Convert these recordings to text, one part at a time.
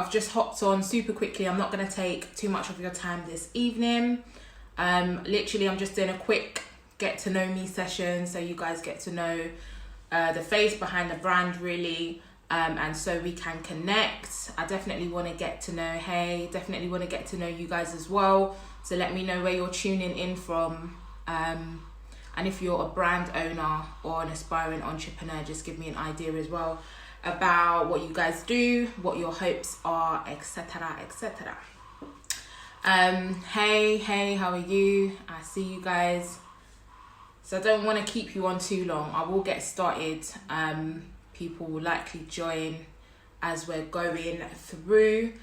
I've just hopped on super quickly. I'm not going to take too much of your time this evening. Literally, I'm just doing a quick get to know me session so you guys get to know the face behind the brand really, and so we can connect. I definitely want to get to know definitely want to get to know you guys as well, so let me know where you're tuning in from, and if you're a brand owner or an aspiring entrepreneur, just give me an idea as well about what you guys do, what your hopes are, etc. etc. Hey, how are you? I see you guys. So I don't want to keep you on too long. I will get started. People will likely join as we're going through.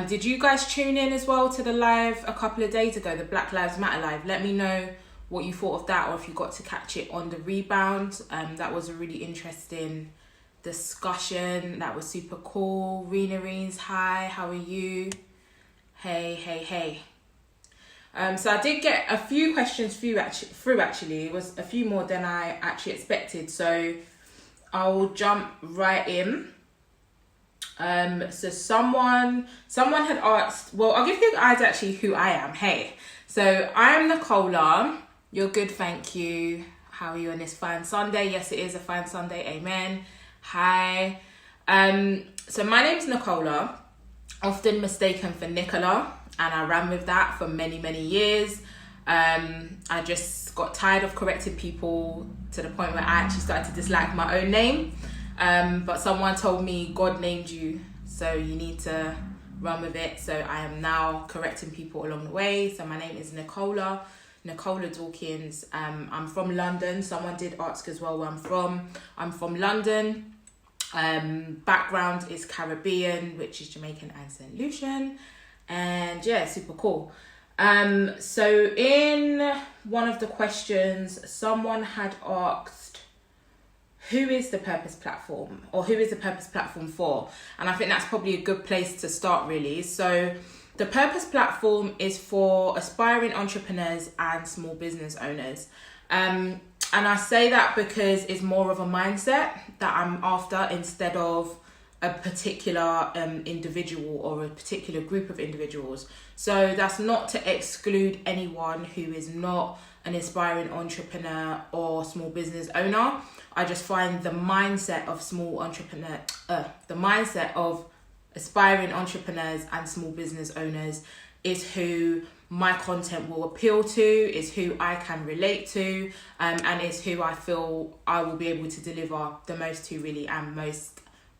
Did you guys tune in as well to the live a couple of days ago, the Black Lives Matter live? Let me know what you thought of that, or if you got to catch it on the rebound. That was a really interesting discussion. That was super cool. Reens, hi, how are you? Hey. So I did get a few questions through actually. It was a few more than I actually expected. So I'll jump right in. So someone had asked, well, I'll give you guys actually who I am. Hey, so I am Nicola. You're good, thank you. How are you on this fine Sunday? Yes, it is a fine Sunday. Amen. Hi. So my name's Nicola, often mistaken for Nicola, and I ran with that for many years. I just got tired of correcting people to the point where I actually started to dislike my own name. But someone told me God named you, so you need to run with it. So I am now correcting people along the way. So my name is Nicola Dawkins. I'm from London. Someone did ask as well where I'm from. I'm from London. Background is Caribbean, which is Jamaican and St. Lucian. And yeah, super cool. So in one of the questions, someone had asked, who is the Purpose Platform, or who is the Purpose Platform for? And I think that's probably a good place to start really. So the Purpose Platform is for aspiring entrepreneurs and small business owners. And I say that because it's more of a mindset that I'm after, instead of a particular individual or a particular group of individuals. So that's not to exclude anyone who is not an aspiring entrepreneur or small business owner. I just find the mindset of the mindset of aspiring entrepreneurs and small business owners is who my content will appeal to, is who I can relate to, and is who I feel I will be able to deliver the most to really, and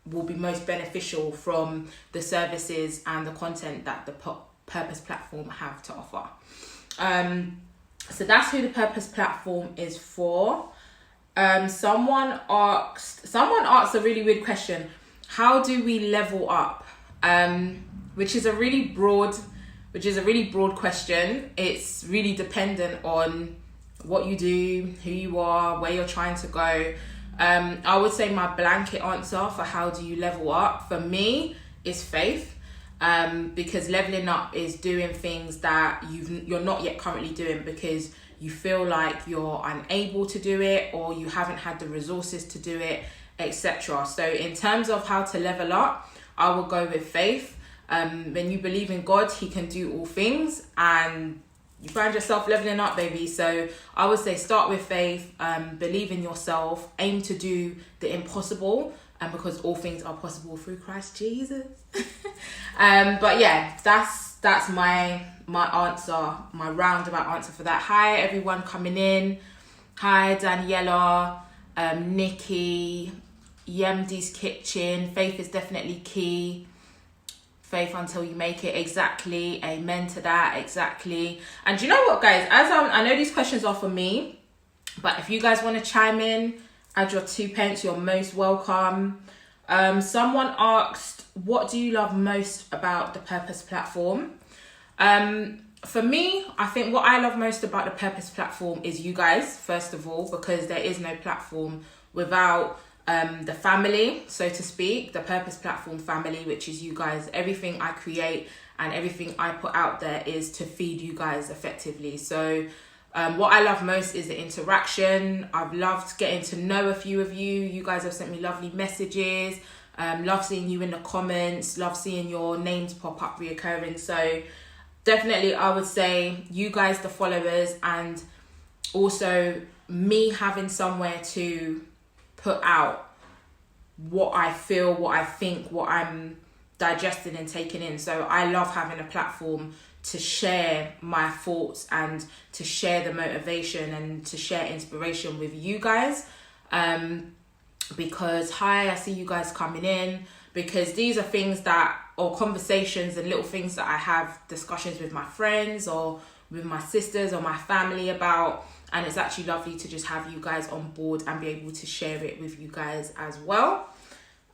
will be most beneficial from the services and the content that the Purpose Platform have to offer. So that's who the Purpose Platform is for. Someone asked a really weird question. How do we level up? Which is a really broad question. It's really dependent on what you do, who you are, where you're trying to go. I would say my blanket answer for how do you level up for me is faith, because leveling up is doing things that you're not yet currently doing because you feel like you're unable to do it, or you haven't had the resources to do it, etc. So in terms of how to level up, I will go with faith. When you believe in God, he can do all things, and you find yourself leveling up, baby. So I would say start with faith, believe in yourself, aim to do the impossible, and because all things are possible through Christ Jesus. But yeah, that's my answer, my roundabout answer for that. Hi everyone coming in. Hi Daniela, Nikki, Yemdi's Kitchen. Faith is definitely key. Faith until you make it. Exactly. Amen to that. Exactly. And you know what, guys? I know these questions are for me, but if you guys want to chime in, add your 2 pence, you're most welcome. Someone asked, what do you love most about the Purpose Platform? For me, I think what I love most about the Purpose Platform is you guys, first of all, because there is no platform without the family, so to speak, the Purpose Platform family, which is you guys. Everything I create and everything I put out there is to feed you guys effectively. So what I love most is the interaction. I've loved getting to know a few of you. You guys have sent me lovely messages. Love seeing you in the comments. Love seeing your names pop up reoccurring. So definitely I would say you guys, the followers, and also me having somewhere to put out what I feel, what I think, what I'm digesting and taking in. So I love having a platform to share my thoughts and to share the motivation and to share inspiration with you guys. Because I see you guys coming in, because these are things that, or conversations and little things that I have discussions with my friends or with my sisters or my family about, and it's actually lovely to just have you guys on board and be able to share it with you guys as well.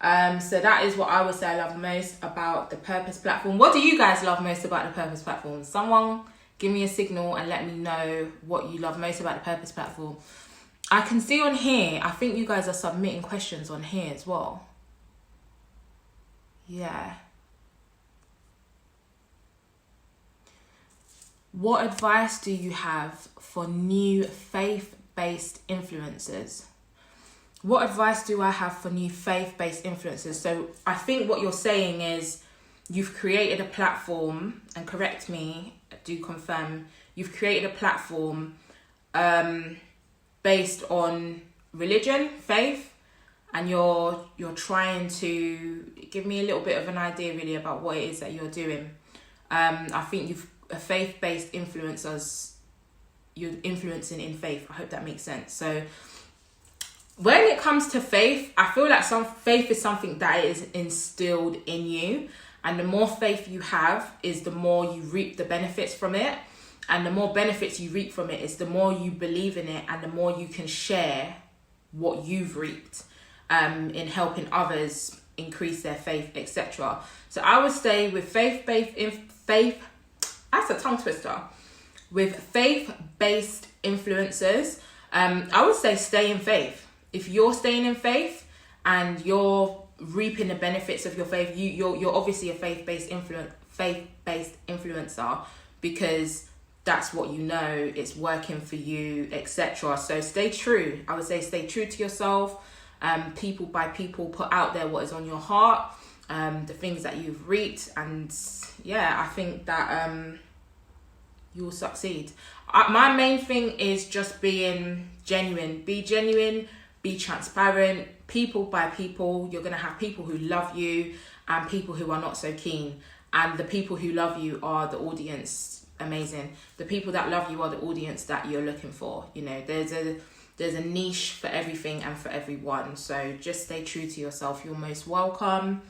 So that is what I would say I love most about the Purpose platform. What do you guys love most about the Purpose platform? Someone give me a signal and let me know what you love most about the Purpose platform. I can see on here, I think you guys are submitting questions on here as well. Yeah. What advice do you have for new faith-based influencers? What advice do I have for new faith-based influencers? So I think what you're saying is you've created a platform, and correct me, do confirm, you've created a platform based on religion, faith, and you're trying to give me a little bit of an idea really about what it is that you're doing. I think you've a faith-based influencers, you're influencing in faith. I hope that makes sense. So when it comes to faith, I feel like faith is something that is instilled in you, and the more faith you have is the more you reap the benefits from it, and the more benefits you reap from it is the more you believe in it, and the more you can share what you've reaped in helping others increase their faith, etc. So I would say with faith, that's a tongue twister. With faith-based influencers, I would say stay in faith. If you're staying in faith and you're reaping the benefits of your faith, you're obviously a faith-based influencer, because that's what you know, it's working for you, etc. So stay true. I would say stay true to yourself. People by people, put out there what is on your heart, the things that you've reaped, and yeah, I think that you'll succeed. My main thing is just being genuine. Be genuine, be transparent. People by people, you're going to have people who love you and people who are not so keen. And the people who love you are the audience. Amazing. The people that love you are the audience that you're looking for. You know, there's a niche for everything and for everyone. So just stay true to yourself. You're most welcome.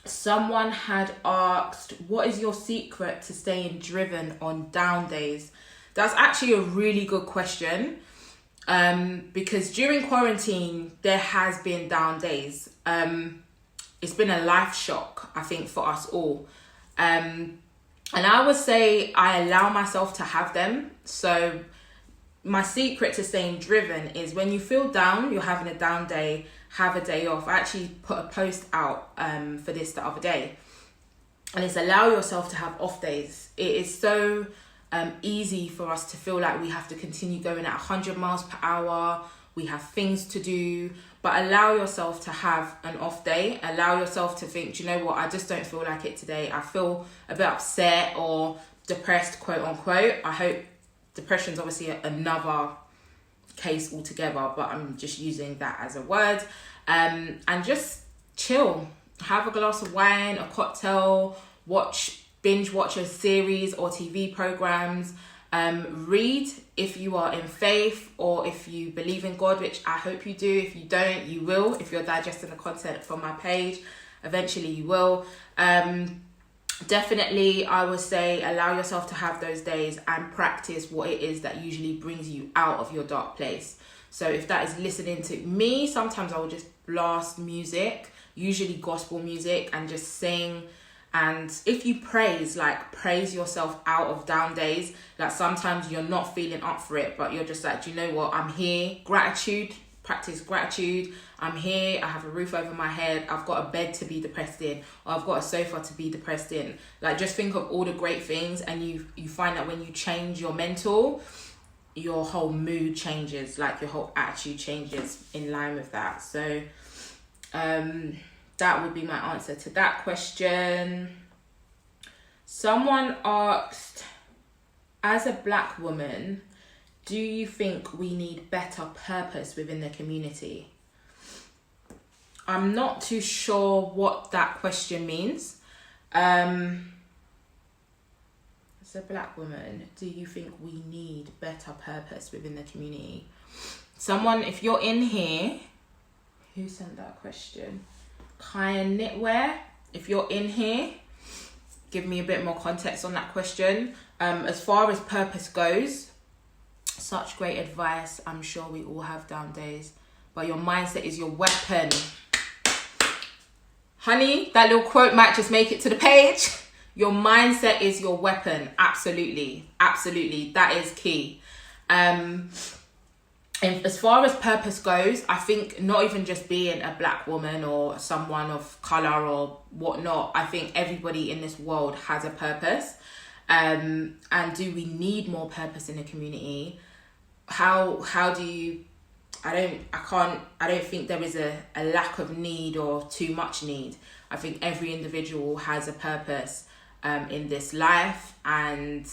Someone had asked, what is your secret to staying driven on down days? That's actually a really good question. Because during quarantine, there has been down days. It's been a life shock, I think, for us all. And I would say I allow myself to have them. So my secret to staying driven is when you feel down, you're having a down day, have a day off. I actually put a post out for this the other day. And it's allow yourself to have off days. It is so easy for us to feel like we have to continue going at 100 miles per hour. We have things to do. But allow yourself to have an off day. Allow yourself to think, do you know what? I just don't feel like it today. I feel a bit upset or depressed, quote unquote. I hope depression's obviously another case altogether, but I'm just using that as a word. And just chill. Have a glass of wine, a cocktail, binge watch a series or TV programs. Read if you are in faith or if you believe in God, which I hope you do. If you don't, you will. If you're digesting the content from my page, eventually you will. Definitely, I would say allow yourself to have those days and practice what it is that usually brings you out of your dark place. So if that is listening to me, sometimes I will just blast music, usually gospel music, and just sing. And if you praise yourself out of down days. Like sometimes you're not feeling up for it, but you're just like, do you know what? I'm here. Gratitude. Practice gratitude. I'm here. I have a roof over my head. I've got a bed to be depressed in, or I've got a sofa to be depressed in. Like, just think of all the great things, and you find that when you change your mental, your whole mood changes. Like, your whole attitude changes in line with that. So That would be my answer to that question. Someone asked, as a Black woman, do you think we need better purpose within the community? I'm not too sure what that question means. As a Black woman, do you think we need better purpose within the community? Someone, if you're in here, who sent that question? Kyan Knitwear. If you're in here, give me a bit more context on that question. As far as purpose goes, such great advice. I'm sure we all have down days, but your mindset is your weapon. Honey, that little quote might just make it to the page. Your mindset is your weapon. Absolutely. Absolutely. That is key. And as far as purpose goes, I think not even just being a Black woman or someone of colour or whatnot, I think everybody in this world has a purpose. And do we need more purpose in the community? How do you... I don't think there is a lack of need or too much need. I think every individual has a purpose in this life, and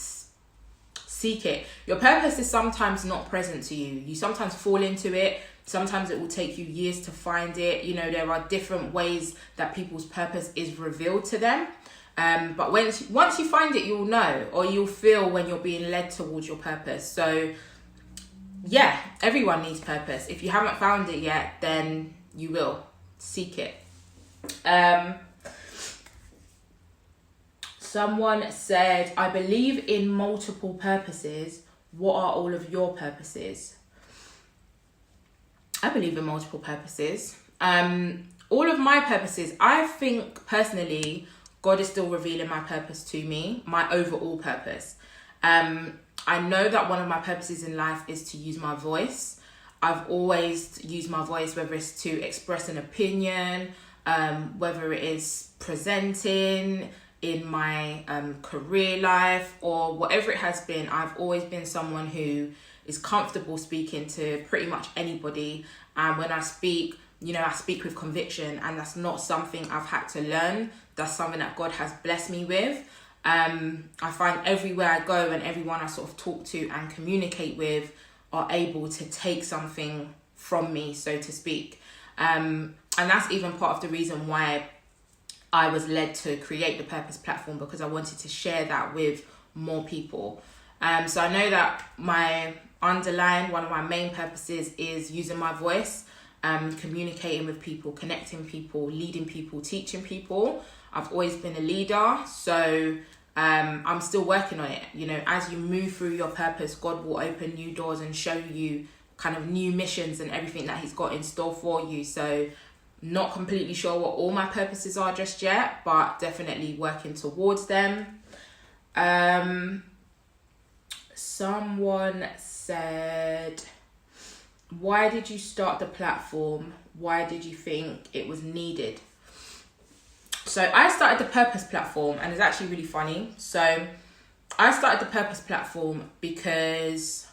seek it. Your purpose is sometimes not present to you. You sometimes fall into it. Sometimes it will take you years to find it. You know, there are different ways that people's purpose is revealed to them. But once you find it, you'll know, or you'll feel when you're being led towards your purpose. So yeah, everyone needs purpose. If you haven't found it yet, then you will. Seek it. Someone said, I believe in multiple purposes. What are all of your purposes? I believe in multiple purposes. All of my purposes, I think personally, God is still revealing my purpose to me, my overall purpose. I know that one of my purposes in life is to use my voice. I've always used my voice, whether it's to express an opinion, whether it is presenting in my career life, or whatever it has been. I've always been someone who is comfortable speaking to pretty much anybody. And when I speak, I speak with conviction, and that's not something I've had to learn. That's something that God has blessed me with. I find everywhere I go and everyone I sort of talk to and communicate with are able to take something from me, so to speak. And that's even part of the reason why I was led to create the Purpose platform, because I wanted to share that with more people. So I know that one of my main purposes is using my voice, communicating with people, connecting people, leading people, teaching people. I've always been a leader, so I'm still working on it. As you move through your purpose, God will open new doors and show you kind of new missions and everything that he's got in store for you. So not completely sure what all my purposes are just yet, but definitely working towards them. Someone said, why did you start the platform? Why did you think it was needed? So I started the Purpose platform, and it's actually really funny. So I started the Purpose platform because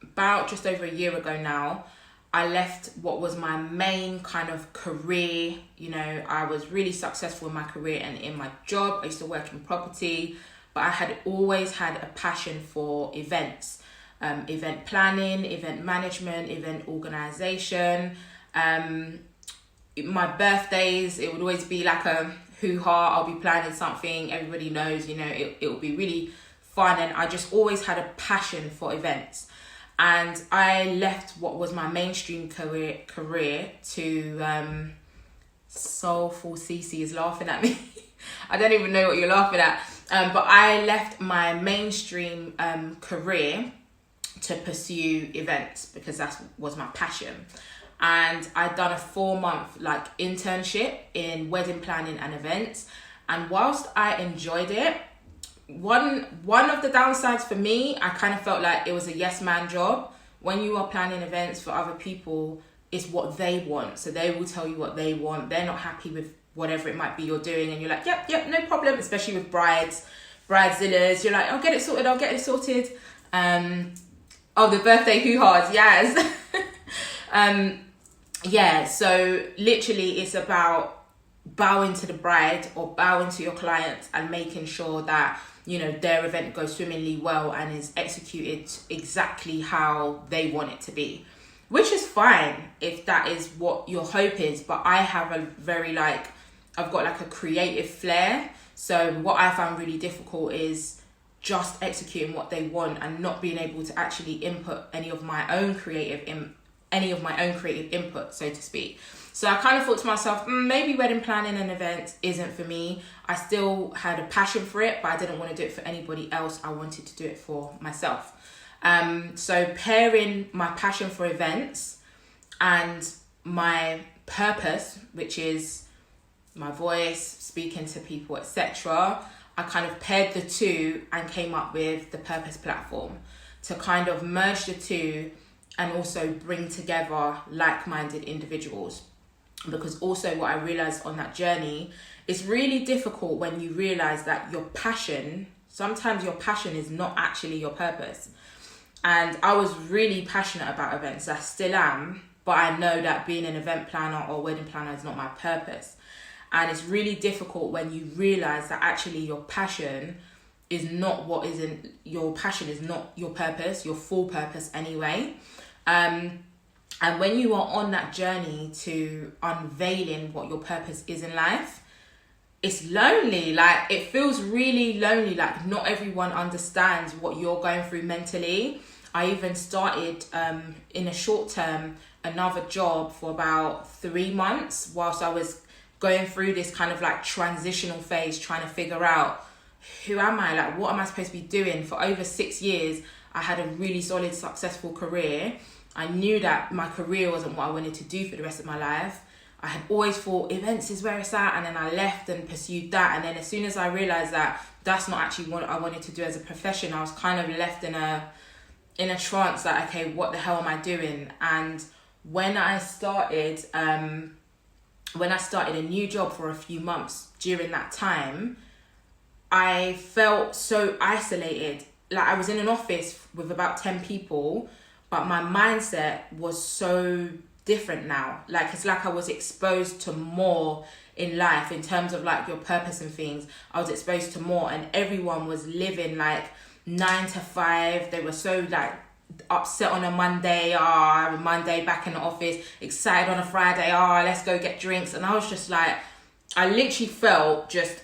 about just over a year ago now, I left what was my main kind of career. I was really successful in my career and in my job. I used to work in property, but I had always had a passion for events, event planning, event management, event organization. My birthdays, it would always be like a hoo-ha. I'll be planning something, everybody knows, it will be really fun. And I just always had a passion for events. And I left what was my mainstream career to Soulful Cece is laughing at me. I don't even know what you're laughing at. But I left my mainstream career to pursue events, because that was my passion. And I'd done a 4-month internship in wedding planning and events. And whilst I enjoyed it, one of the downsides for me, I kind of felt like it was a yes man job. When you are planning events for other people, it's what they want. So they will tell you what they want. They're not happy with whatever it might be you're doing. And you're like, yep, no problem. Especially with bridezillas. You're like, I'll get it sorted. The birthday hoo-has, yes. yeah, so literally it's about bowing to the bride or bowing to your clients and making sure that, you know, their event goes swimmingly well and is executed exactly how they want it to be, which is fine if that is what your hope is. But I have a very I've got like a creative flair. So what I found really difficult is just executing what they want and not being able to actually input any of my own creative input, so to speak. So I kind of thought to myself, maybe wedding planning and events isn't for me. I still had a passion for it, but I didn't want to do it for anybody else. I wanted to do it for myself. So pairing my passion for events and my purpose, which is my voice, speaking to people, etc., I kind of paired the two and came up with the Purpose platform to kind of merge the two and also bring together like-minded individuals. Because also what I realized on that journey, it's really difficult when you realize that your passion, sometimes your passion is not actually your purpose. And I was really passionate about events. I still am, but I know that being an event planner or wedding planner is not my purpose. And it's really difficult when you realize that actually your passion is not your passion is not your purpose, your full purpose anyway. And when you are on that journey to unveiling what your purpose is in life, it's lonely. Like, it feels really lonely. Like, not everyone understands what you're going through mentally. I even started in a short term another job for about 3 months whilst I was going through this kind of like transitional phase, trying to figure out, who am I? Like, what am I supposed to be doing? For over 6 years, I had a really solid, successful career. I knew that my career wasn't what I wanted to do for the rest of my life. I had always thought events is where it's at, and then I left and pursued that. And then as soon as I realized that that's not actually what I wanted to do as a profession, I was kind of left in a trance, like, okay, what the hell am I doing? And when I started a new job for a few months during that time, I felt so isolated. Like, I was in an office with about 10 people, but my mindset was so different now. Like, it's like I was exposed to more in life in terms of like your purpose and things. I was exposed to more, and everyone was living like 9 to 5. They were so like upset on a Monday, Monday back in the office, excited on a Friday, let's go get drinks. And I was just like, I literally felt just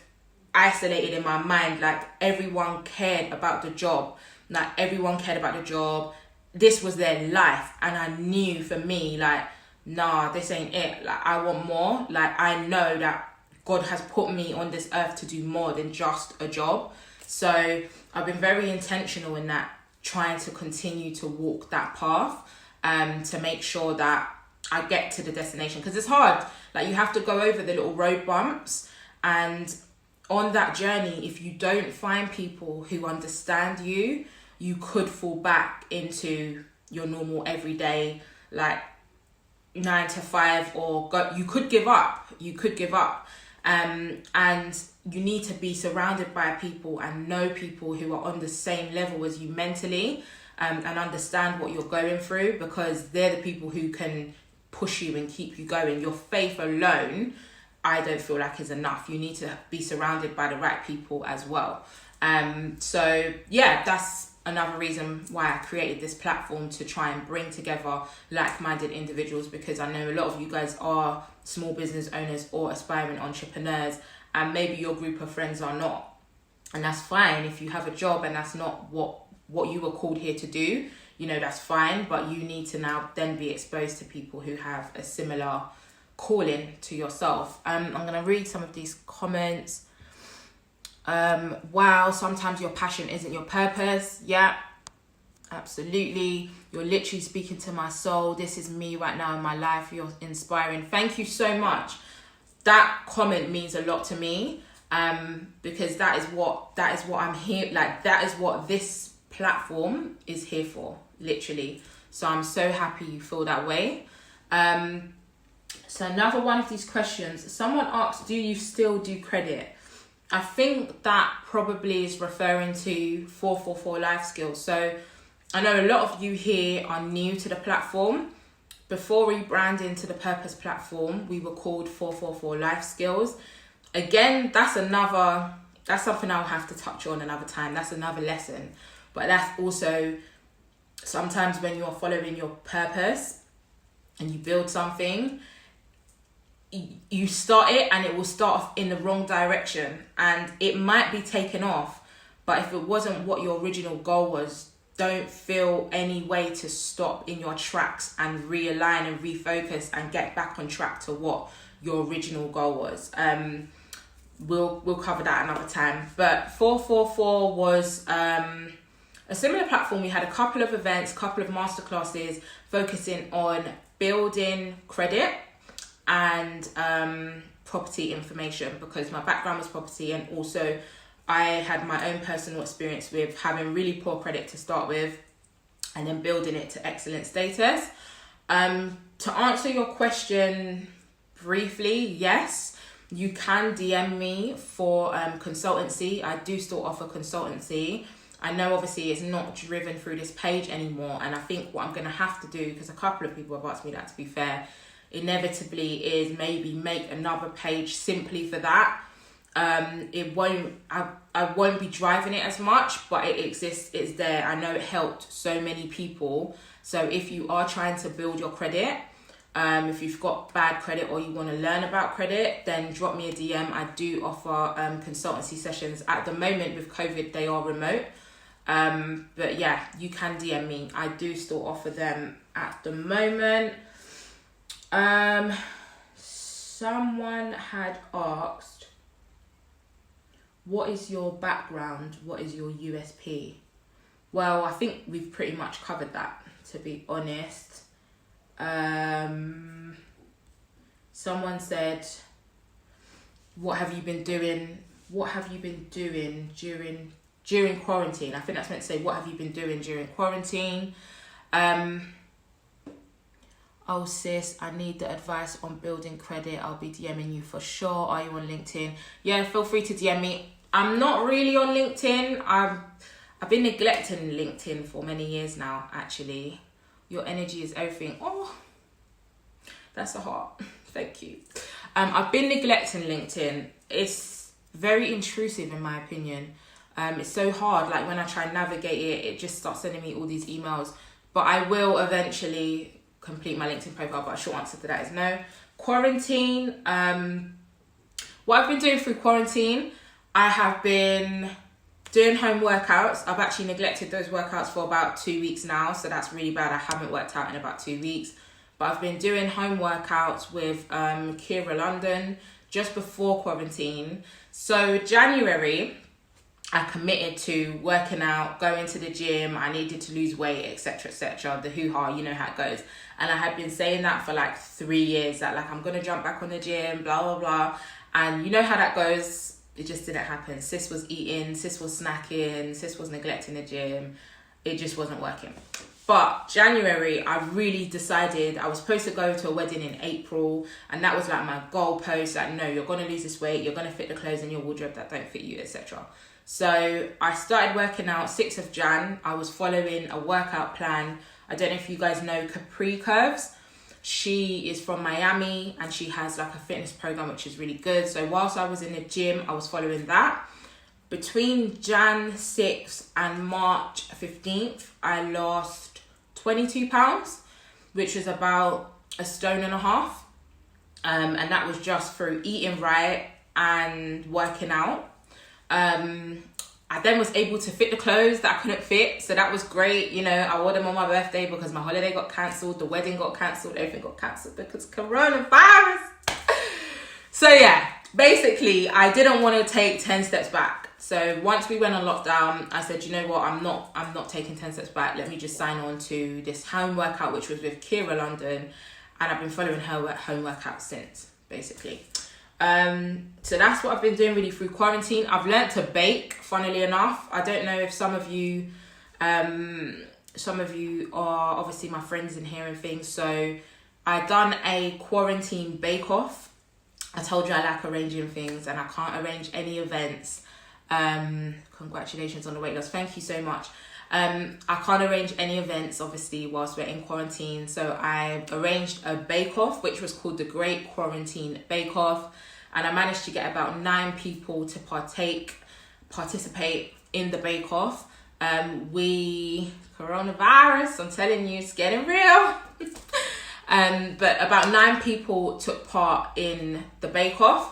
isolated in my mind. Like, everyone cared about the job. This was their life. And I knew for me, like, nah, this ain't it. Like, I want more. Like, I know that God has put me on this earth to do more than just a job. So I've been very intentional in that, trying to continue to walk that path, to make sure that I get to the destination. Because it's hard. Like, you have to go over the little road bumps. And on that journey, if you don't find people who understand you, you could fall back into your normal everyday, like 9 to 5, or you could give up. And you need to be surrounded by people and know people who are on the same level as you mentally, and understand what you're going through, because they're the people who can push you and keep you going. Your faith alone, I don't feel like, is enough. You need to be surrounded by the right people as well. So yeah, that's another reason why I created this platform, to try and bring together like-minded individuals, because I know a lot of you guys are small business owners or aspiring entrepreneurs, and maybe your group of friends are not. And that's fine. If you have a job and that's not what you were called here to do, you know, that's fine. But you need to now then be exposed to people who have a similar calling to yourself. I'm going to read some of these comments. Wow, sometimes your passion isn't your purpose. Yeah, absolutely. You're literally speaking to my soul. This is me right now in my life. You're inspiring. Thank you so much. That comment means a lot to me, because that is what I'm here, like, that is what this platform is here for, literally. So I'm so happy you feel that way. So another one of these questions, someone asked, do you still do credit? I think that probably is referring to 444 Life Skills. So I know a lot of you here are new to the platform. before rebranding to the Purpose platform, we were called 444 Life Skills. Again, that's something I'll have to touch on another time. That's another lesson. But that's also sometimes when you're following your purpose and you build something, you start it and it will start off in the wrong direction and it might be taken off. But if it wasn't what your original goal was, don't feel any way to stop in your tracks and realign and refocus and get back on track to what your original goal was. We'll cover that another time. But 444 was a similar platform. We had a couple of events, couple of masterclasses focusing on building credit and property information, because my background was property, and also I had my own personal experience with having really poor credit to start with and then building it to excellent status. To answer your question briefly, yes, you can DM me for consultancy. I do still offer consultancy. I know obviously it's not driven through this page anymore, and I think what I'm going to have to do, because a couple of people have asked me that, to be fair, inevitably is maybe make another page simply for that. It won't, I won't be driving it as much, but it exists, it's there. I know it helped so many people. So if you are trying to build your credit, if you've got bad credit or you want to learn about credit, then drop me a DM. I do offer consultancy sessions. At the moment with COVID, they are remote. But yeah, you can DM me. I do still offer them at the moment. Someone had asked, what is your background? What is your USP? Well, I think we've pretty much covered that, to be honest. Someone said, what have you been doing? What have you been doing during quarantine? I think that's meant to say, what have you been doing during quarantine? Oh sis, I need the advice on building credit. I'll be DMing you for sure. Are you on LinkedIn? Yeah, feel free to DM me. I'm not really on LinkedIn. I've been neglecting LinkedIn for many years now, actually. Your energy is everything. Oh, that's a heart. Thank you. I've been neglecting LinkedIn. It's very intrusive in my opinion. It's so hard. Like when I try and navigate it, it just starts sending me all these emails. But I will eventually complete my LinkedIn profile, but a short answer to that is no. Quarantine, what I've been doing through quarantine, I have been doing home workouts. I've actually neglected those workouts for about 2 weeks now, so that's really bad. I haven't worked out in about 2 weeks, but I've been doing home workouts with Kira London just before quarantine. So January, I committed to working out, going to the gym. I needed to lose weight, etc., etc. The hoo-ha, you know how it goes. And I had been saying that for like 3 years, that like I'm going to jump back on the gym, blah, blah, blah. And you know how that goes. It just didn't happen. Sis was eating, sis was snacking, sis was neglecting the gym. It just wasn't working. But January, I really decided I was supposed to go to a wedding in April. And that was like my goal post. Like, no, you're going to lose this weight. You're going to fit the clothes in your wardrobe that don't fit you, etc. So I started working out 6th of Jan. I was following a workout plan. I don't know if you guys know Capri Curves. She is from Miami and she has like a fitness program which is really good. So whilst I was in the gym, I was following that. Between Jan 6th and March 15th, I lost 22 pounds, which was about 1.5 stone. And that was just through eating right and working out. I then was able to fit the clothes that I couldn't fit, so that was great. You know, I wore them on my birthday because my holiday got cancelled, the wedding got cancelled, everything got cancelled because coronavirus. So yeah, basically I didn't want to take 10 steps back. So once we went on lockdown, I said, you know what, I'm not taking 10 steps back. Let me just sign on to this home workout, which was with Kira London, and I've been following her home workout since, basically. So that's what I've been doing really through quarantine. I've learnt to bake, funnily enough. I don't know if some of you are obviously my friends in here and things. So I done a quarantine bake off. I told you I like arranging things and I can't arrange any events. Congratulations on the weight loss. Thank you so much. I can't arrange any events, obviously, whilst we're in quarantine. So I arranged a bake-off, which was called the Great Quarantine Bake-Off. And I managed to get about 9 people to participate in the bake-off. Coronavirus, I'm telling you, it's getting real. But about 9 people took part in the bake-off.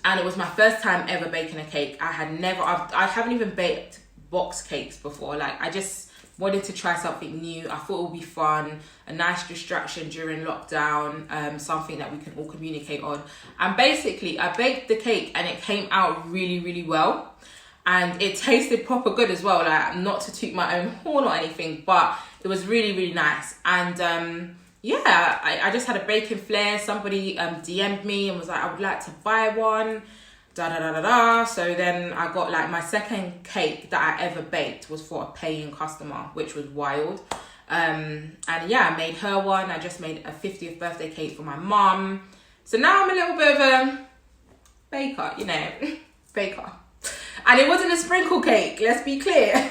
And it was my first time ever baking a cake. I haven't even baked box cakes before. Like, I just wanted to try something new. I thought it would be fun, a nice distraction during lockdown, something that we can all communicate on. And basically, I baked the cake and it came out really, really well. And it tasted proper good as well. Like, not to toot my own horn or anything, but it was really, really nice. And I just had a baking flair. Somebody DM'd me and was like, I would like to buy one. So then I got, like, my second cake that I ever baked was for a paying customer, which was wild. And yeah, I made her one. I just made a 50th birthday cake for my mum. So now I'm a little bit of a baker, you know, baker. And it wasn't a sprinkle cake, let's be clear.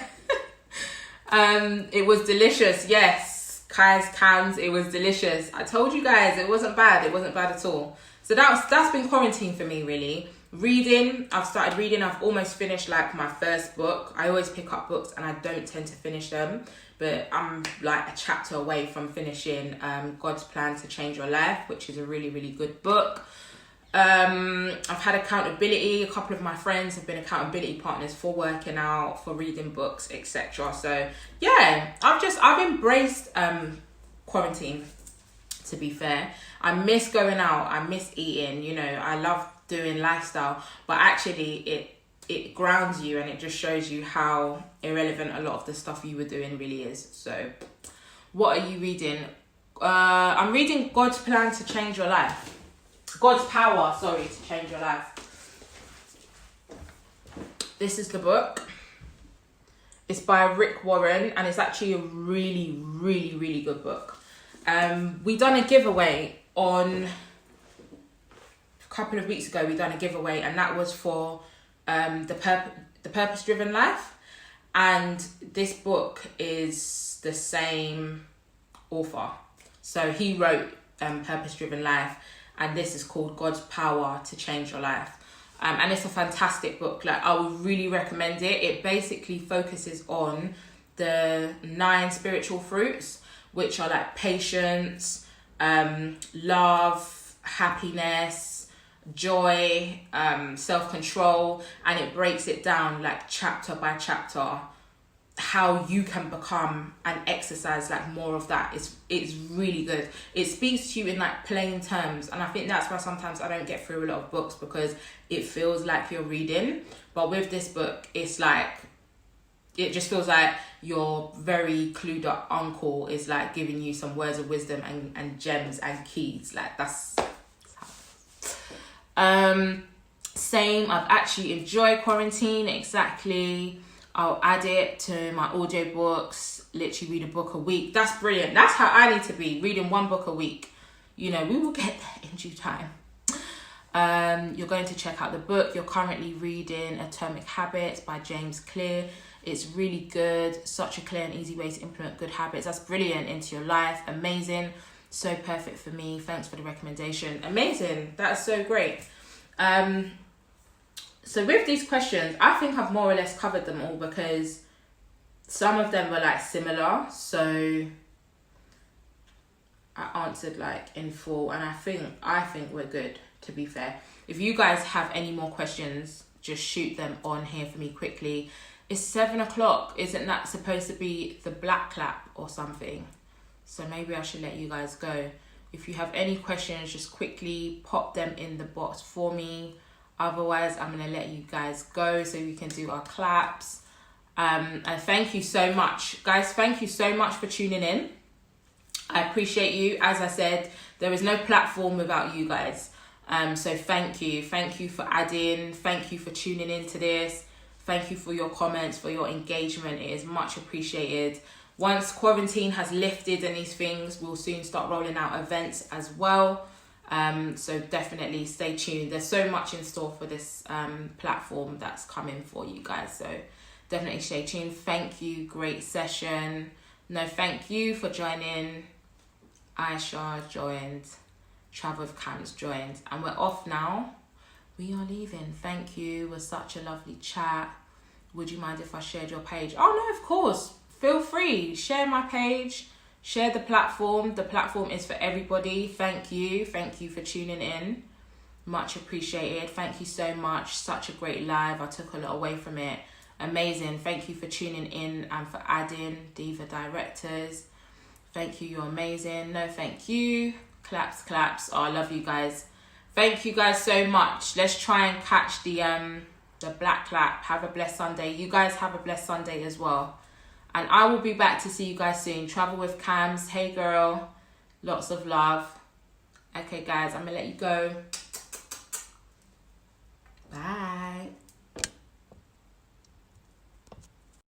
It was delicious, yes. Kai's cans, it was delicious. I told you guys, it wasn't bad at all. So that's been quarantine for me, really. Reading, I've started reading. I've almost finished, like, my first book. I always pick up books and I don't tend to finish them, but I'm like a chapter away from finishing God's Plan to Change Your Life, which is a really, really good book. I've had accountability. A couple of my friends have been accountability partners for working out, for reading books, etc. So yeah, I've embraced quarantine, to be fair. I miss going out, I miss eating, you know, I love doing lifestyle, but actually it grounds you and it just shows you how irrelevant a lot of the stuff you were doing really is. So what are you reading? I'm reading God's Plan to Change Your Life. God's Power, to Change Your Life. This is the book. It's by Rick Warren and it's actually a really, really, really good book. We done a giveaway on a couple of weeks ago. We done a giveaway and that was for the Purpose Driven Life. And this book is the same author. So he wrote Purpose Driven Life. And this is called God's Power to Change Your Life. And it's a fantastic book. Like, I would really recommend it. It basically focuses on the 9 spiritual fruits, which are like patience, love, happiness, joy, self-control. And it breaks it down like chapter by chapter, how you can become and exercise like more of that. It's really good. It speaks to you in like plain terms, and I think that's why sometimes I don't get through a lot of books, because it feels like you're reading. But with this book, it's like, it just feels like your very clued up uncle is like giving you some words of wisdom and gems and keys. Like, that's same. I've actually enjoyed quarantine. Exactly. I'll add it to my audiobooks, literally read a book a week. That's brilliant. That's how I need to be, reading 1 book a week. You know, we will get there in due time. You're going to check out the book. You're currently reading Atomic Habits by James Clear. It's really good. Such a clear and easy way to implement good habits. That's brilliant into your life. Amazing. So perfect for me. Thanks for the recommendation. Amazing. That's so great. So with these questions, I think I've more or less covered them all, because some of them were like similar. So I answered like in full, and I think we're good, to be fair. If you guys have any more questions, just shoot them on here for me quickly. It's 7 o'clock. Isn't that supposed to be the black clap or something? So maybe I should let you guys go. If you have any questions, just quickly pop them in the box for me. Otherwise, I'm going to let you guys go so we can do our claps. And thank you so much. Guys, thank you so much for tuning in. I appreciate you. As I said, there is no platform without you guys. So thank you. Thank you for adding. Thank you for tuning into this. Thank you for your comments, for your engagement. It is much appreciated. Once quarantine has lifted and these things, we'll soon start rolling out events as well. So definitely stay tuned. There's so much in store for this platform that's coming for you guys. So definitely stay tuned. Thank you, great session. No, thank you for joining. Aisha joined, Travel with Cams joined, and we're off now. We are leaving. Thank you. It was such a lovely chat. Would you mind if I shared your page? Oh no, of course. Feel free. Share my page. Share the platform. The platform is for everybody. Thank you. Thank you for tuning in. Much appreciated. Thank you so much. Such a great live. I took a lot away from it. Amazing. Thank you for tuning in and for adding Diva Directors. Thank you. You're amazing. No, thank you. Claps, claps. Oh, I love you guys. Thank you guys so much. Let's try and catch the black clap. Have a blessed Sunday. You guys have a blessed Sunday as well. And I will be back to see you guys soon. Travel with Cams. Hey girl. Lots of love. Okay guys, I'm going to let you go. Bye.